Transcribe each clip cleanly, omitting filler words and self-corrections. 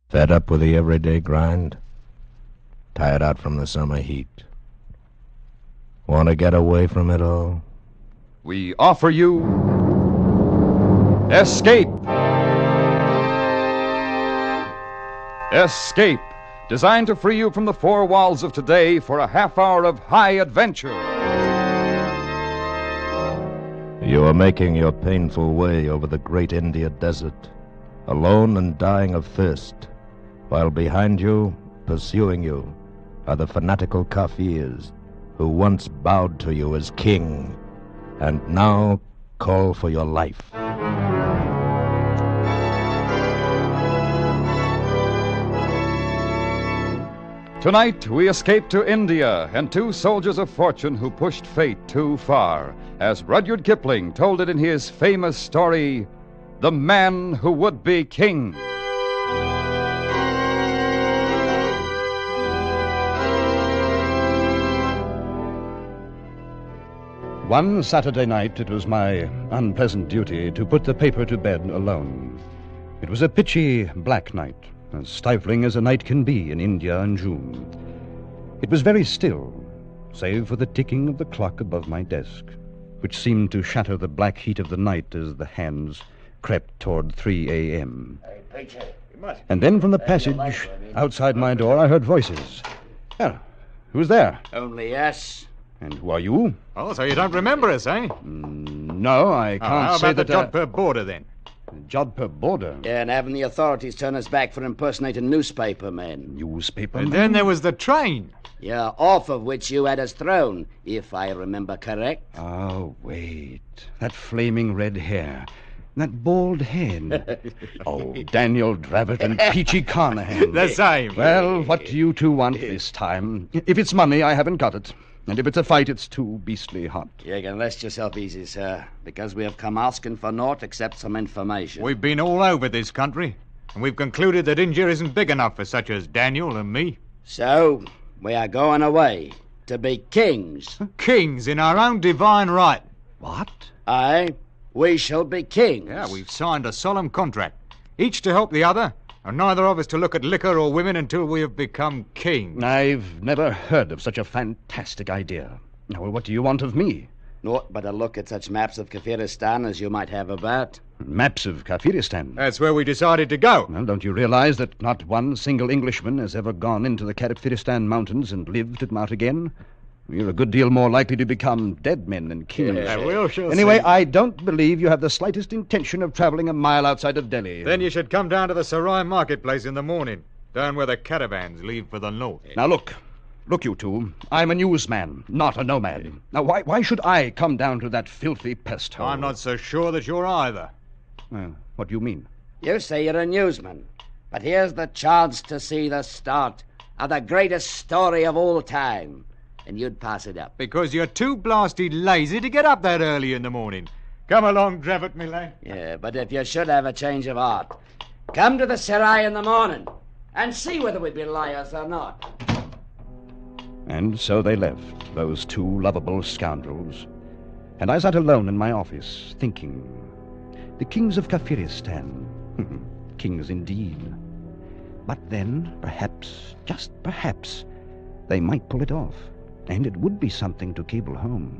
Fed up with the everyday grind? Tired out from the summer heat? Want to get away from it all? We offer you Escape. Escape, designed to free you from the four walls of today for a half hour of high adventure. You are making your painful way over the great India desert, alone and dying of thirst, while behind you, pursuing you, are the fanatical Kafirs who once bowed to you as king and now call for your life. Tonight, we escape to India and two soldiers of fortune who pushed fate too far, as Rudyard Kipling told it in his famous story, The Man Who Would Be King. One Saturday night, it was my unpleasant duty to put the paper to bed alone. It was a pitchy, black night, as stifling as a night can be in India in June. It was very still, save for the ticking of the clock above my desk, which seemed to shatter the black heat of the night as the hands crept toward 3 a.m. And then from the passage outside my door, I heard voices. Well, who's there? Only us. And who are you? Oh, so you don't remember us, eh? No, I can't how say about that. the Jodhpur border, then? Jodhpur border? Yeah, and having the authorities turn us back for impersonating newspaper men. Newspaper? And then there was the train. Yeah, off of which you had us thrown, if I remember correct. Oh, wait. That flaming red hair. That bald head. Oh, Daniel Dravett and Peachy Carnahan. The same. Well, what do you two want this time? If it's money, I haven't got it. And if it's a fight, it's too beastly hot. You can rest yourself easy, sir, because we have come asking for naught except some information. We've been all over this country, and we've concluded that India isn't big enough for such as Daniel and me. So, we are going away to be kings. Kings in our own divine right. What? Aye, we shall be kings. Yeah, we've signed a solemn contract, each to help the other, and neither of us to look at liquor or women until we have become kings. I've never heard of such a fantastic idea. Now, well, what do you want of me? Naught but a look at such maps of Kafiristan as you might have about. Maps of Kafiristan. That's where we decided to go. Well, don't you realize that not one single Englishman has ever gone into the Kafiristan mountains and lived at Mount again? You're a good deal more likely to become dead men than kings. Yeah, we'll sure Anyway, see. I don't believe you have the slightest intention of traveling a mile outside of Delhi. Then you should come down to the Sarai marketplace in the morning, down where the caravans leave for the north. Now, look, you two. I'm a newsman, not a nomad. Now, why should I come down to that filthy pest hole? I'm not so sure that you're either. What do you mean? You say you're a newsman, but here's the chance to see the start of the greatest story of all time. And you'd pass it up. Because you're too blasted lazy to get up that early in the morning. Come along, Dravett, me lad. Yeah, but if you should have a change of heart, come to the Sarai in the morning and see whether we be liars or not. And so they left, those two lovable scoundrels. And I sat alone in my office, thinking. The kings of Kafiristan. Kings indeed. But then, perhaps, just perhaps, they might pull it off. And it would be something to cable home.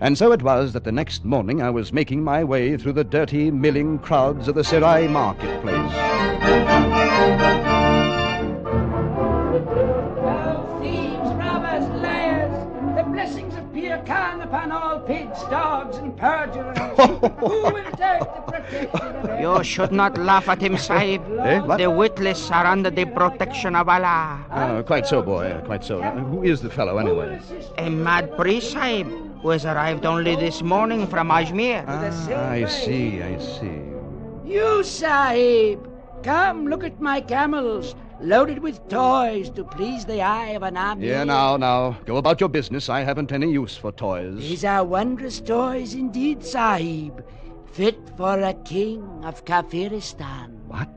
And so it was that the next morning I was making my way through the dirty, milling crowds of the Sarai marketplace. Oh, thieves, robbers, liars, the blessings of Pir Khan upon all pigs, dogs, and perjurers. Who will take the protection of You should not laugh at him, Sahib. What? The witless are under the protection of Allah. Quite so, boy, quite so. Who is the fellow, anyway? A mad priest, Sahib, who has arrived only this morning from Ajmer. I see. You, Sahib, come look at my camels, loaded with toys to please the eye of an army. Yeah, now, go about your business. I haven't any use for toys. These are wondrous toys indeed, Sahib, fit for a king of Kafiristan. What?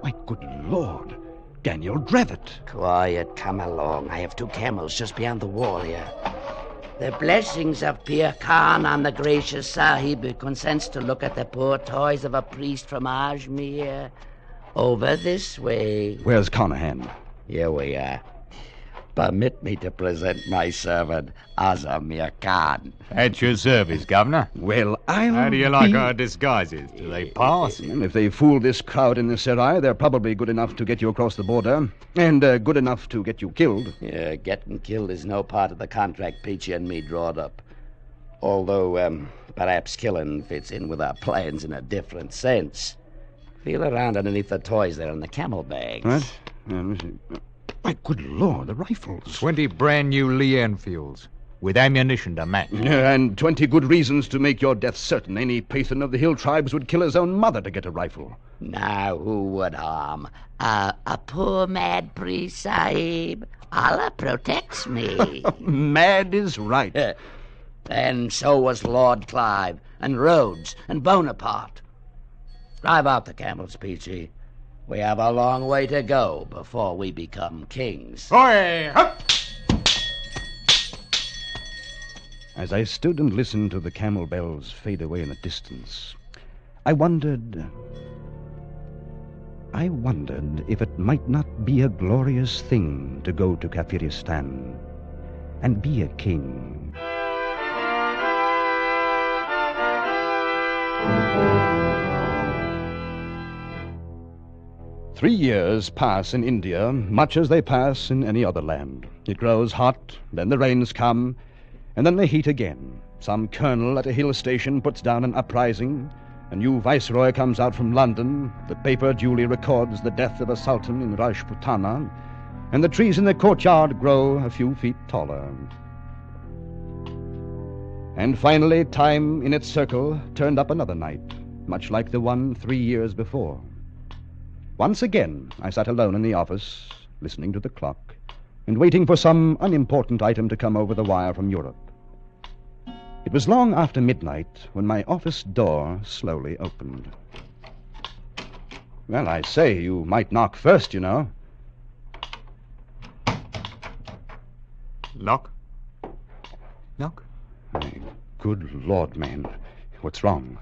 My good Lord. Daniel Dravett. Quiet, come along. I have two camels just beyond the wall here. The blessings of Pir Khan on the gracious Sahib who consents to look at the poor toys of a priest from Ajmer. Over this way. Where's Carnahan? Here we are. Permit me to present my servant, Azamir Khan. At your service, Governor. Well, I'll How do you like be- our disguises? Do they pass? And if they fool this crowd in the Serai, they're probably good enough to get you across the border, and good enough to get you killed. Yeah, getting killed is no part of the contract Peachy and me drawed up. Although, perhaps killing fits in with our plans in a different sense. Feel around underneath the toys there in the camel bags. What? Let me see. My good Lord, the rifles. 20 brand new Lee Enfields with ammunition to match. Yeah, and 20 good reasons to make your death certain. Any patron of the hill tribes would kill his own mother to get a rifle. Now, who would harm? A poor mad priest, Sahib. Allah protects me. Mad is right. And so was Lord Clive, and Rhodes, and Bonaparte. Drive out the camels, Peachy. We have a long way to go before we become kings. Oi, up! As I stood and listened to the camel bells fade away in the distance, I wondered if it might not be a glorious thing to go to Kafiristan and be a king. Three years pass in India, much as they pass in any other land. It grows hot, then the rains come, and then the heat again. Some colonel at a hill station puts down an uprising. A new viceroy comes out from London. The paper duly records the death of a sultan in Rajputana, and the trees in the courtyard grow a few feet taller. And finally, time in its circle turned up another night, much like the one 3 years before. Once again, I sat alone in the office, listening to the clock, and waiting for some unimportant item to come over the wire from Europe. It was long after midnight when my office door slowly opened. Well, I say, you might knock first, you know. Knock? Knock? Good Lord, man. What's wrong?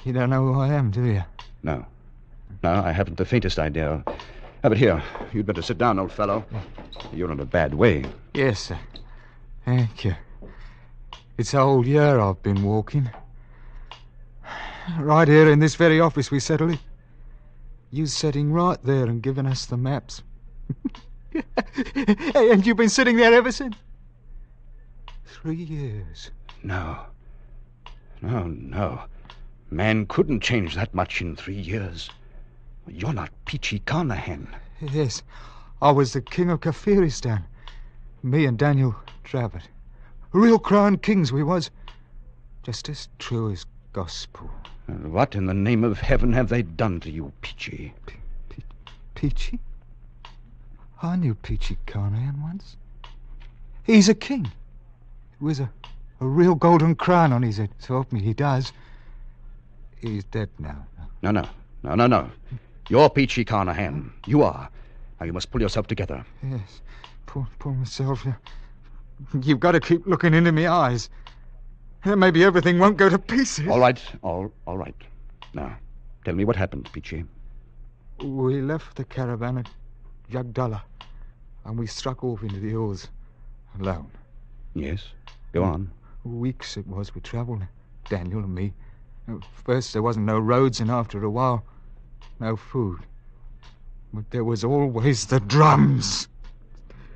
You don't know who I am, do you? No, I haven't the faintest idea. But here, you'd better sit down, old fellow. You're in a bad way. Yes, sir. Thank you. It's a whole year I've been walking. Right here in this very office we settled it. You sitting right there and giving us the maps. And you've been sitting there ever since? 3 years. No. Man couldn't change that much in 3 years. You're not Peachy Carnahan. Yes, I was the king of Kafiristan. Me and Daniel Dravot. Real crown kings we was. Just as true as gospel. What in the name of heaven have they done to you, Peachy? Peachy? I knew Peachy Carnahan once. He's a king. With a real golden crown on his head. So help me, he does. He's dead now. No. You're Peachy Carnahan. You are. Now you must pull yourself together. Yes, pull myself. You've got to keep looking into me eyes. Maybe everything won't go to pieces. All right. Now, tell me what happened, Peachy. We left the caravan at Jagdala, and we struck off into the hills alone. Yes, go on. Weeks it was we travelled, Daniel and me. At first there wasn't no roads, and after a while, no food. But there was always the drums.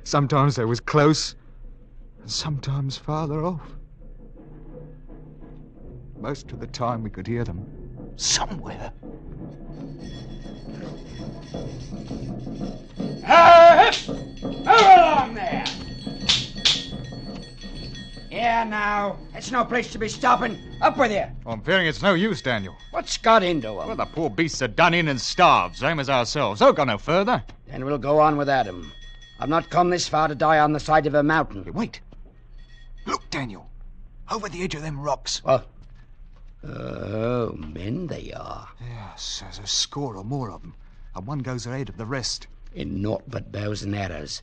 Sometimes they was close, and sometimes farther off. Most of the time we could hear them somewhere. Move along there! Here now, it's no place to be stopping. Up with you. I'm fearing it's no use, Daniel. What's got into him? Well, the poor beasts are done in and starved, same as ourselves. They'll go no further. Then we'll go on without him. I've not come this far to die on the side of a mountain. Hey, wait. Look, Daniel. Over the edge of them rocks. What? Oh, men they are. Yes, there's a score or more of them. And one goes ahead of the rest. In naught but bows and arrows.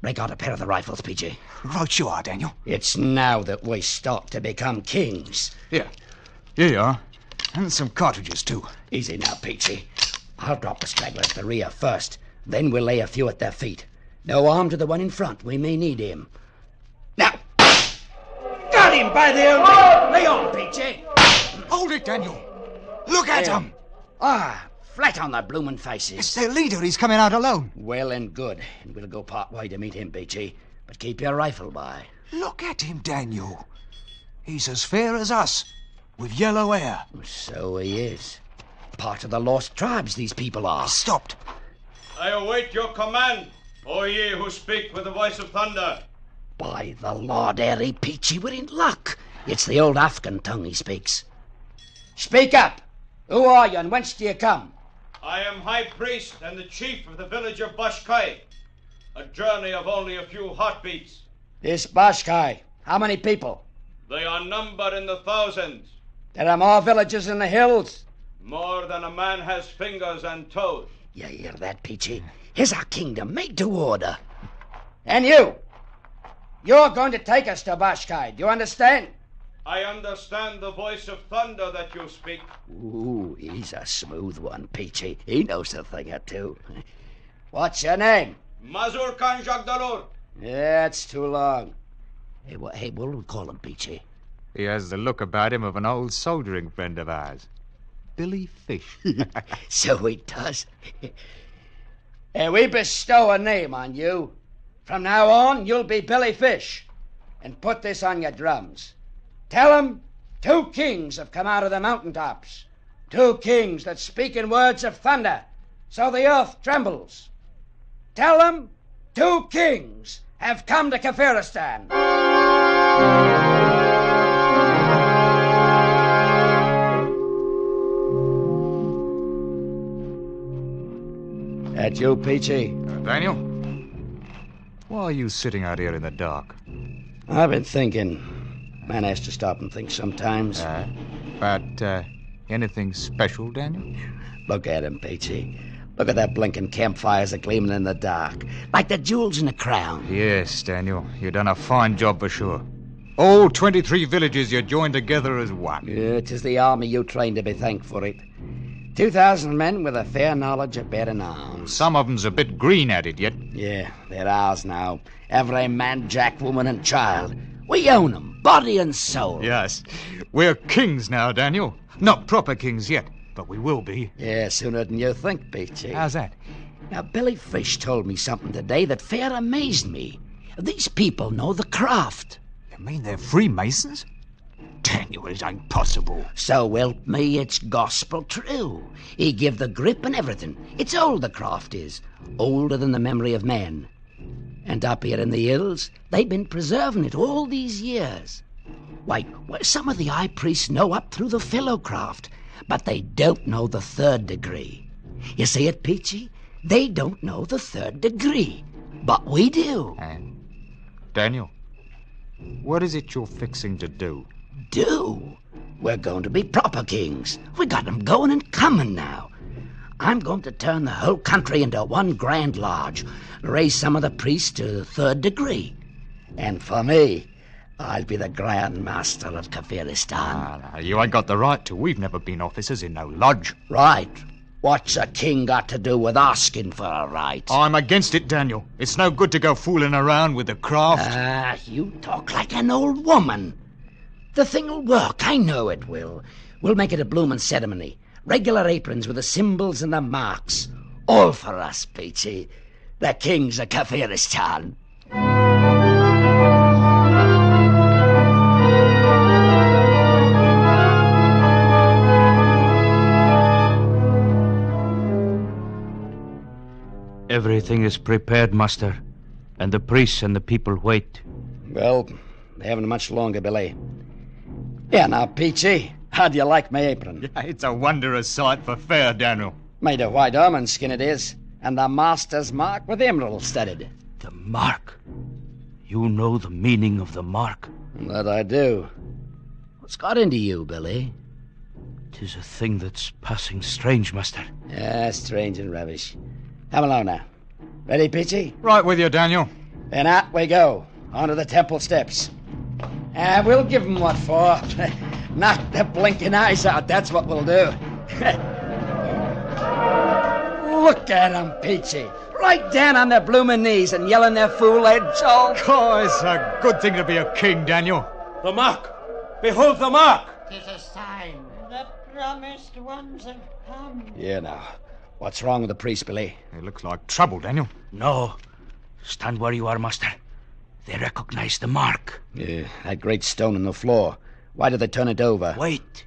Break out a pair of the rifles, Peachy. Right you are, Daniel. It's now that we start to become kings. Here you are. And some cartridges, too. Easy now, Peachy. I'll drop the straggler at the rear first. Then we'll lay a few at their feet. No harm to the one in front. We may need him. Now! Got him by the old neck! Lay on, Peachy! Hold it, Daniel. Look at him. Ah, flat on their bloomin' faces. It's their leader. He's coming out alone. Well and good. And we'll go part way to meet him, Peachy. But keep your rifle by. Look at him, Daniel. He's as fair as us, with yellow hair. So he is. Part of the lost tribes, these people are. Stopped. I await your command, O ye who speak with the voice of thunder. By the Lord Harry, Peachy, we're in luck. It's the old Afghan tongue he speaks. Speak up. Who are you and whence do you come? I am High Priest and the chief of the village of Bashkai. A journey of only a few heartbeats. This Bashkai, how many people? They are numbered in the thousands. There are more villages in the hills. More than a man has fingers and toes. You hear that, Peachy? Here's our kingdom made to order. And you! You're going to take us to Bashkai, do you understand? I understand the voice of thunder that you speak. Ooh, he's a smooth one, Peachy. He knows a thing or two. What's your name? Mazur Khan Jagdalur. Yeah, it's too long. Hey, what will we call him, Peachy? He has the look about him of an old soldiering friend of ours. Billy Fish. So he does. We bestow a name on you. From now on, you'll be Billy Fish. And put this on your drums. Tell 'em 2 kings have come out of the mountaintops. 2 kings that speak in words of thunder, so the earth trembles. Tell 'em 2 kings have come to Kafiristan. That you, Peachy? Daniel? Why are you sitting out here in the dark? I've been thinking. Man has to stop and think sometimes. About anything special, Daniel? Look at him, Peachy. Look at that blinking campfires a-gleaming in the dark, like the jewels in a crown. Yes, Daniel. You've done a fine job for sure. All 23 villages you joined together as one. Yeah, 'tis the army you trained to be thanked for it. 2,000 men with a fair knowledge of bearing arms. Some of 'em's a bit green at it yet. Yeah, they're ours now. Every man, jack, woman, and child. We own 'em, body and soul. Yes. We're kings now, Daniel. Not proper kings yet, but we will be. Yeah, sooner than you think, Peachy. How's that? Now, Billy Fish told me something today that fair amazed me. These people know the craft. You mean they're Freemasons? Daniel, it ain't possible. So help me, it's gospel true. He give the grip and everything. It's old, the craft is. Older than the memory of man. And up here in the hills, they've been preserving it all these years. Why, some of the high priests know up through the Philocraft, but they don't know the 3rd degree. You see it, Peachy? They don't know the 3rd degree, but we do. And Daniel, what is it you're fixing to do? Do? We're going to be proper kings. We got 'em going and coming now. I'm going to turn the whole country into one grand lodge, raise some of the priests to the 3rd degree. And for me, I'll be the Grand Master of Kafiristan. No, you ain't got the right to. We've never been officers in no lodge. Right. What's a king got to do with asking for a right? I'm against it, Daniel. It's no good to go fooling around with the craft. Ah, you talk like an old woman. The thing'll work, I know it will. We'll make it a bloomin' ceremony. Regular aprons with the symbols and the marks. All for us, Peachy. The kings of Kafiristan. Everything is prepared, Master, and the priests and the people wait. Well, they haven't much longer, Billy. Yeah, now, Peachy, how do you like my apron? It's a wondrous sight for fair, Daniel. Made of white almond skin it is, and the master's mark with emerald studded. The mark? You know the meaning of the mark? That I do. What's got into you, Billy? 'Tis a thing that's passing strange, Master. Yeah, strange and rubbish. Come along now. Ready, Peachy? Right with you, Daniel. Then out we go, onto the temple steps. We'll give 'em what for. Knock the blinking eyes out, that's what we'll do. Look at 'em, Peachy. Right down on their bloomin' knees and yelling their fool heads all. Oh, it's a good thing to be a king, Daniel. The mark! Behold the mark! 'Tis a sign. The promised ones have come. Yeah, now. What's wrong with the priest, Billy? It looks like trouble, Daniel. No. Stand where you are, master. They recognize the mark. Yeah, that great stone in the floor. Why did they turn it over? Wait.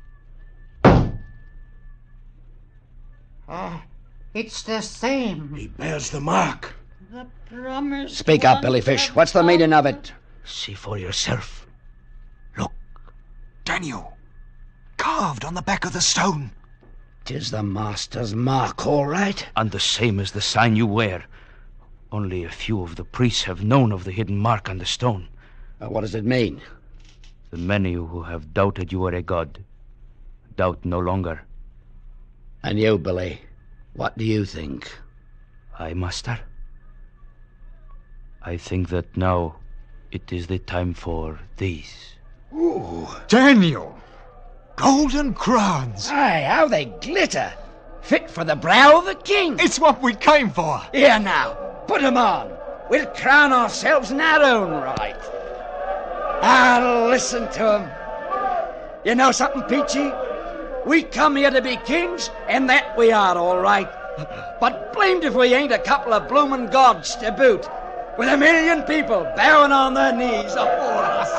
It's the same. He bears the mark. The promised Speak up, ones Billy Fish. have What's the come. meaning of it? See for yourself. Look. Daniel. Carved on the back of the stone. 'Tis the master's mark, all right. And the same as the sign you wear. Only a few of the priests have known of the hidden mark on the stone. What does it mean? The many who have doubted you are a god doubt no longer. And you, Billy, what do you think? Aye, master. I think that now it is the time for these. Ooh. Daniel! Golden crowns! Aye, how they glitter. Fit for the brow of the king. It's what we came for! Here now, put 'em on. We'll crown ourselves in our own right. Ah, listen to 'em. You know something, Peachy? We come here to be kings, and that we are, all right. But blamed if we ain't a couple of bloomin' gods to boot, with 1,000,000 people bowing on their knees afore us.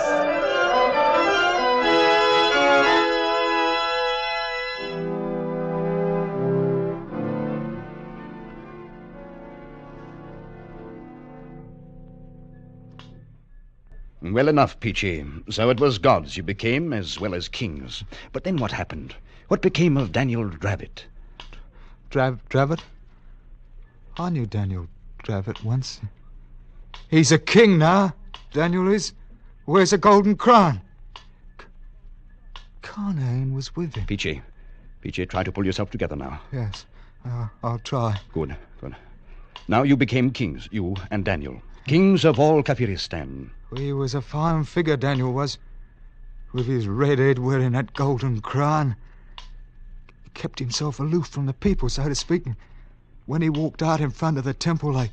Well enough, Peachy. So it was gods you became as well as kings. But then what happened? What became of Daniel Dravit? Dravit? I knew Daniel Dravit once. He's a king now, Daniel is. Wears a golden crown. Carnane was with him. Peachy, try to pull yourself together now. Yes, I'll try. Good. Now you became kings, you and Daniel. Kings of all Kafiristan. He was a fine figure, Daniel was. With his red head wearing that golden crown. He kept himself aloof from the people, so to speak. When he walked out in front of the temple, they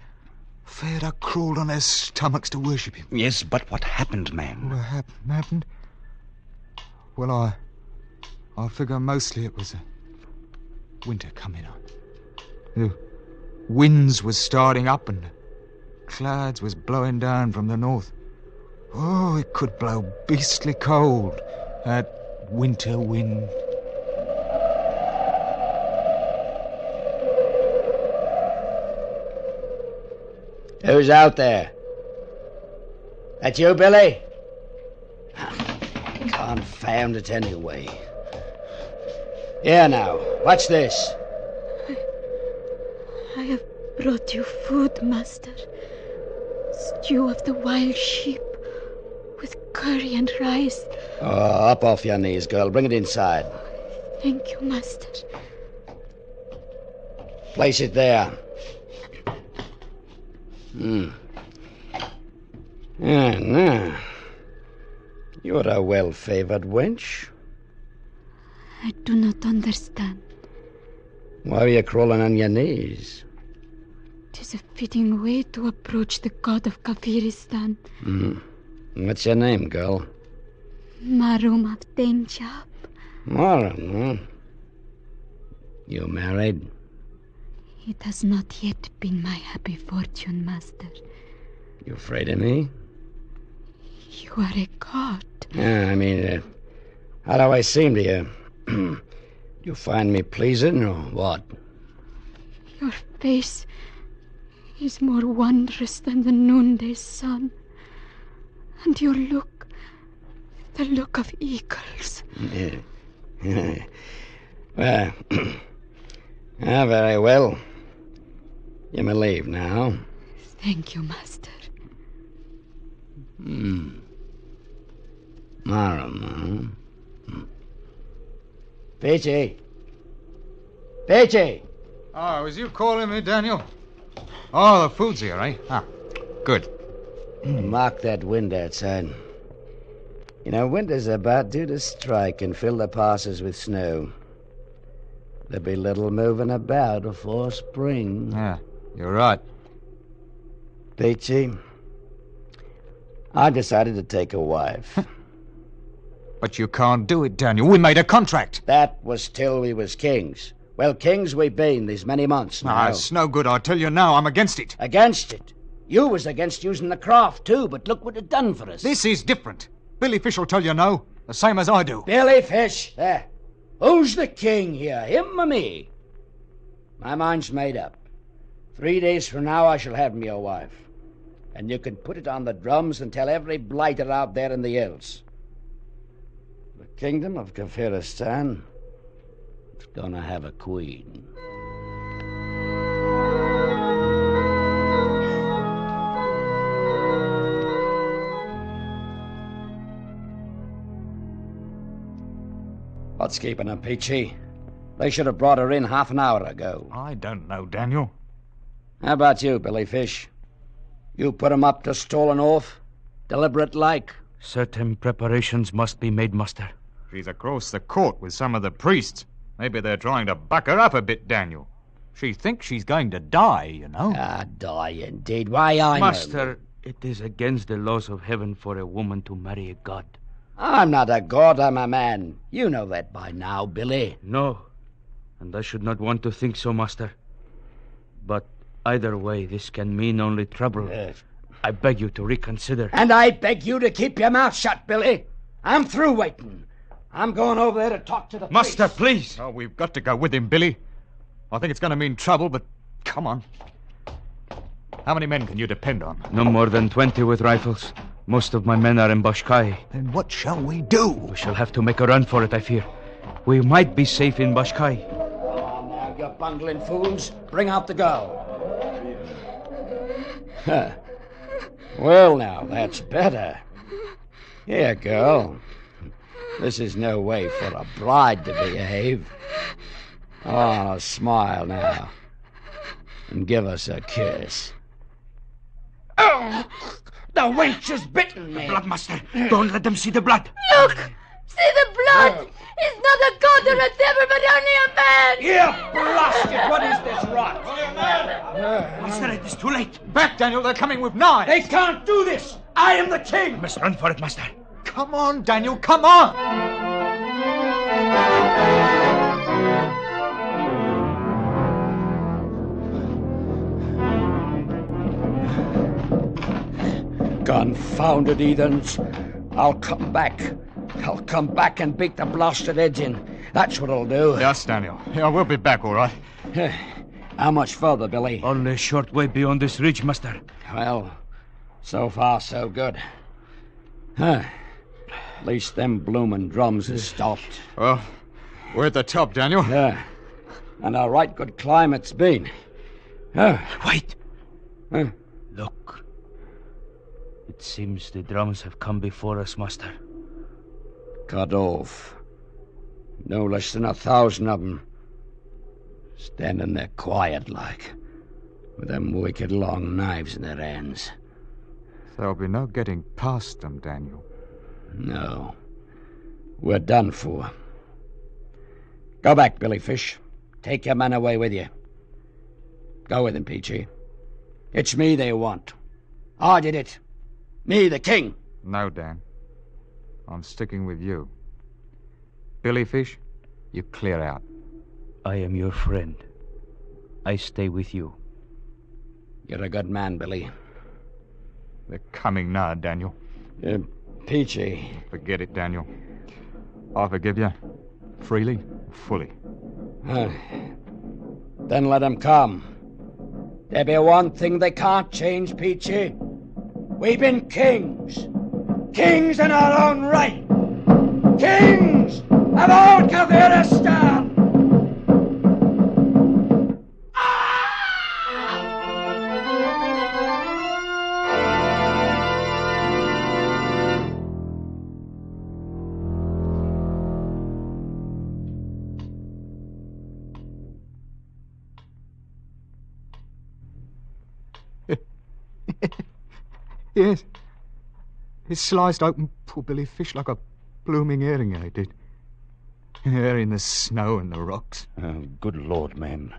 fair to crawled on their stomachs to worship him. Yes, but what happened, man? What happened? Well, I figure mostly it was winter coming on. The winds was starting up and the clouds was blowing down from the north. Oh, it could blow beastly cold, that winter wind. Who's out there? That you, Billy? Confound it anyway. Here now, watch this. I have brought you food, master. Stew of the wild sheep with curry and rice. Oh, up off your knees, girl. Bring it inside. Thank you, master. Place it there. Now. You're a well-favored wench. I do not understand. Why are you crawling on your knees? 'Tis a fitting way to approach the god of Kafiristan. What's your name, girl? Marum of Denjab. Marum, huh? You married? It has not yet been my happy fortune, master. You afraid of me? You are a god. How do I seem to you? You find me pleasing or what? Your face is more wondrous than the noonday sun. And your look, the look of eagles. Well, very well. You may leave now. Thank you, master. Marum, huh? Peachy! Peachy! Oh, was you calling me, Daniel? Oh, the food's here, eh? Ah, good. Mark that wind outside. You know, winter's about due to strike and fill the passes with snow. There'll be little moving about before spring. Yeah, you're right. Peachy, I decided to take a wife. But you can't do it, Daniel. We made a contract. That was till we was kings. Well, kings we've been these many months now. It's no good. I tell you now, I'm against it. Against it? You was against using the craft, too, but look what it done for us. This is different. Billy Fish will tell you no, the same as I do. Billy Fish? There. Who's the king here, him or me? My mind's made up. 3 days from now, I shall have me a wife. And you can put it on the drums and tell every blighter out there in the hills. The kingdom of Kafiristan is gonna have a queen. What's keeping them, Peachy? They should have brought her in half an hour ago. I don't know, Daniel. How about you, Billy Fish? You put 'em up to stolen oath? Deliberate like? Certain preparations must be made, master. She's across the court with some of the priests. Maybe they're trying to buck her up a bit, Daniel. She thinks she's going to die, you know. Ah, die indeed. Why, I know. Master, it is against the laws of heaven for a woman to marry a god. I'm not a god, I'm a man. You know that by now, Billy. No, and I should not want to think so, master. But either way, this can mean only trouble. I beg you to reconsider. And I beg you to keep your mouth shut, Billy. I'm through waiting. I'm going over there to talk to the Master, priest. please. Oh, we've got to go with him, Billy. I think it's going to mean trouble, but come on. How many men can you depend on? No more than 20 with rifles. Most of my men are in Bashkai. Then what shall we do? We shall have to make a run for it, I fear. We might be safe in Bashkai. Oh, now, you bungling fools. Bring out the girl. Huh. Well, now, that's better. Here, girl. This is no way for a bride to behave. Oh, smile now. And give us a kiss. Oh, the wench has bitten me. Blood, master. Don't let them see the blood. Look! See the blood! He's not a god or a devil, but only a man! Here, blasted! What is this rot? Master, it is too late. Back, Daniel. They're coming with knives. They can't do this! I am the king! We must run for it, master. Come on, Daniel. Come on. Confounded heathens. I'll come back. I'll come back and beat the blasted heads in. That's what I'll do. Yes, Daniel. Yeah, we'll be back, all right. How much further, Billy? Only a short way beyond this ridge, master. Well, so far, so good. At least them bloomin' drums has stopped. Well, we're at the top, Daniel. Yeah. And a right good climb it's been. Wait. Huh? Look. It seems the drums have come before us, master. Cut off. No less than 1,000 of them. Standing there quiet like, with them wicked long knives in their hands. There'll be no getting past them, Daniel. No. We're done for. Go back, Billy Fish. Take your men away with you. Go with him, Peachy. It's me they want. I did it. Me, the king. No, Dan. I'm sticking with you. Billy Fish, you clear out. I am your friend. I stay with you. You're a good man, Billy. They're coming now, Daniel. Peachy. Forget it, Daniel. I forgive you. Freely, fully. Then let them come. There be one thing they can't change, Peachy. We've been kings. Kings in our own right. Kings of old Kafiristan. Yes. It sliced open poor Billy Fish like a blooming herring, I did. There in the snow and the rocks. Oh, good Lord, man.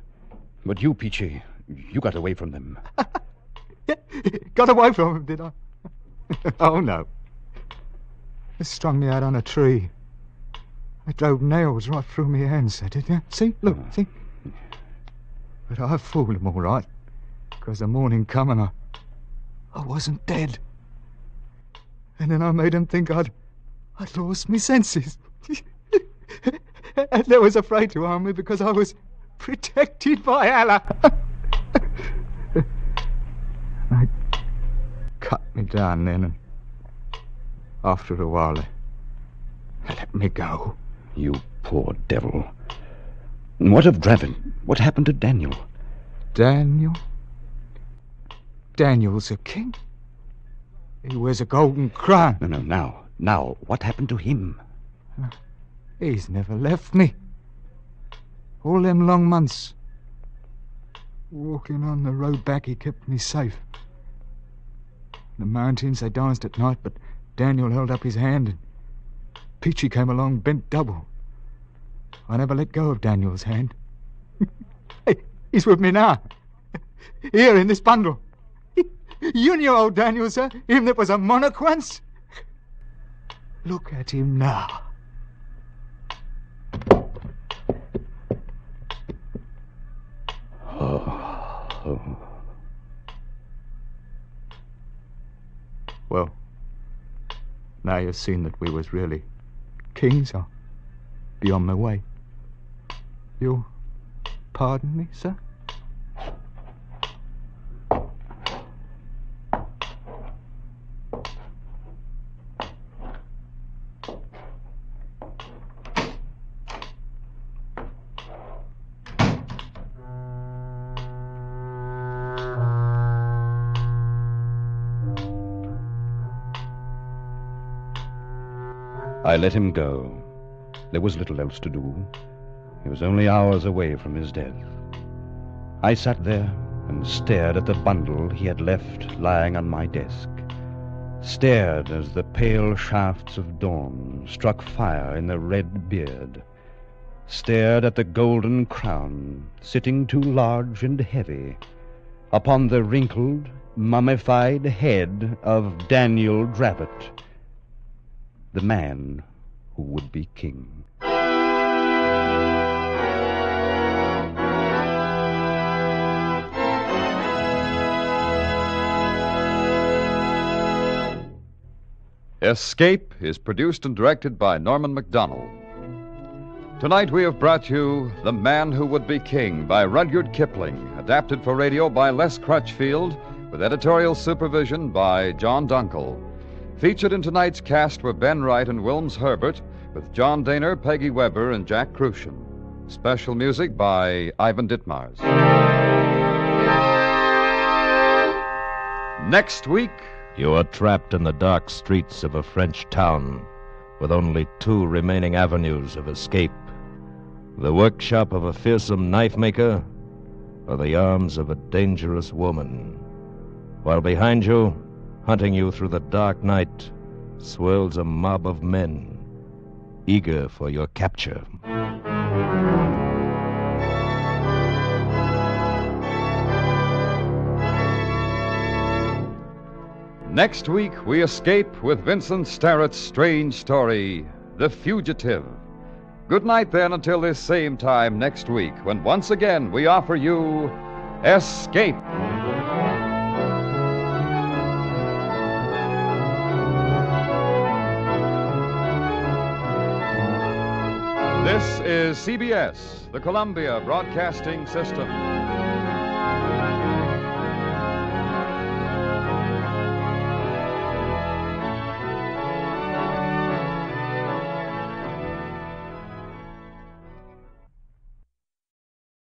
But you, Peachy, you got away from them. Got away from him, did I? Oh, no. They strung me out on a tree. They drove nails right through my hands, they did, yeah? See? Look, see? But I fooled them all right. Because the morning come and I wasn't dead. And then I made them think I'd lost me senses. And they was afraid to harm me because I was protected by Allah. They cut me down then, and after a while they let me go. You poor devil. And what of Dravin? What happened to Daniel? Daniel? Daniel's a king. He wears a golden crown. No, now, what happened to him? He's never left me. All them long months. Walking on the road back, he kept me safe. The mountains, they danced at night, but Daniel held up his hand, and Peachy came along bent double. I never let go of Daniel's hand. Hey, he's with me now. Here in this bundle. You knew old Daniel, sir. Him that was a monarch once. Look at him now. Oh. Well, now you've seen that we was really kings, I'll be on my way. You'll pardon me, sir? I let him go. There was little else to do. He was only hours away from his death. I sat there and stared at the bundle he had left lying on my desk. Stared as the pale shafts of dawn struck fire in the red beard. Stared at the golden crown sitting too large and heavy upon the wrinkled, mummified head of Daniel Dravot, the man who would be king. Escape is produced and directed by Norman MacDonald. Tonight we have brought you The Man Who Would Be King by Rudyard Kipling, adapted for radio by Les Crutchfield, with editorial supervision by John Dunkel. Featured in tonight's cast were Ben Wright and Wilms Herbert, with John Daner, Peggy Weber, and Jack Crucian. Special music by Ivan Ditmars. Next week, you are trapped in the dark streets of a French town with only 2 remaining avenues of escape: the workshop of a fearsome knife maker or the arms of a dangerous woman. While behind you, hunting you through the dark night, swirls a mob of men, eager for your capture. Next week, we escape with Vincent Starrett's strange story, The Fugitive. Good night, then, until this same time next week, when once again we offer you Escape. This is CBS, the Columbia Broadcasting System.